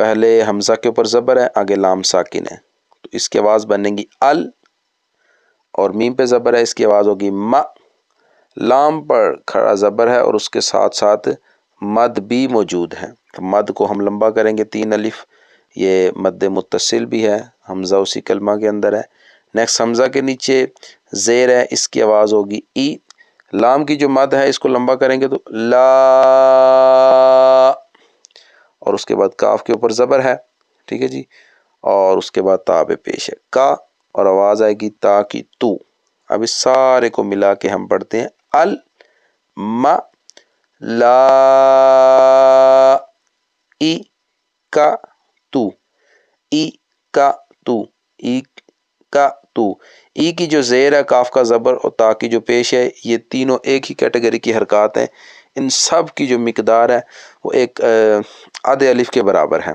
پہلے حمزہ کے اوپر زبر ہے، آگے لام ساکن ہے، تو اس کی آواز بنے گی ال، اور میم پہ زبر ہے، اس کی آواز ہوگی م۔ لام پر کھڑا زبر ہے اور اس کے ساتھ ساتھ مد بھی موجود ہے، مد کو ہم لمبا کریں گے 3 الف، یہ مد متصل بھی ہے، حمزہ اسی کلمہ کے اندر ہے۔ نیکسٹ حمزہ کے نیچے زیر ہے، اس کی آواز ہوگی ای۔ لام کی جو مد ہے اس کو لمبا کریں گے تو لا، اور اس کے بعد کاف کے اوپر زبر ہے، ٹھیک ہے جی، اور اس کے بعد تا پہ پیش ہے کا، اور آواز آئے گی تا کی تو۔ اب اس سارے کو ملا کے ہم پڑھتے ہیں ال م لا ای کا تو، ای کا تو، ای کا تو۔ ای کی جو زیر ہے، کاف کا زبر اور تا کی جو پیش ہے، یہ تینوں ایک ہی کیٹیگری کی حرکات ہیں، ان سب کی جو مقدار ہے وہ ایک آدھے الف کے برابر ہے۔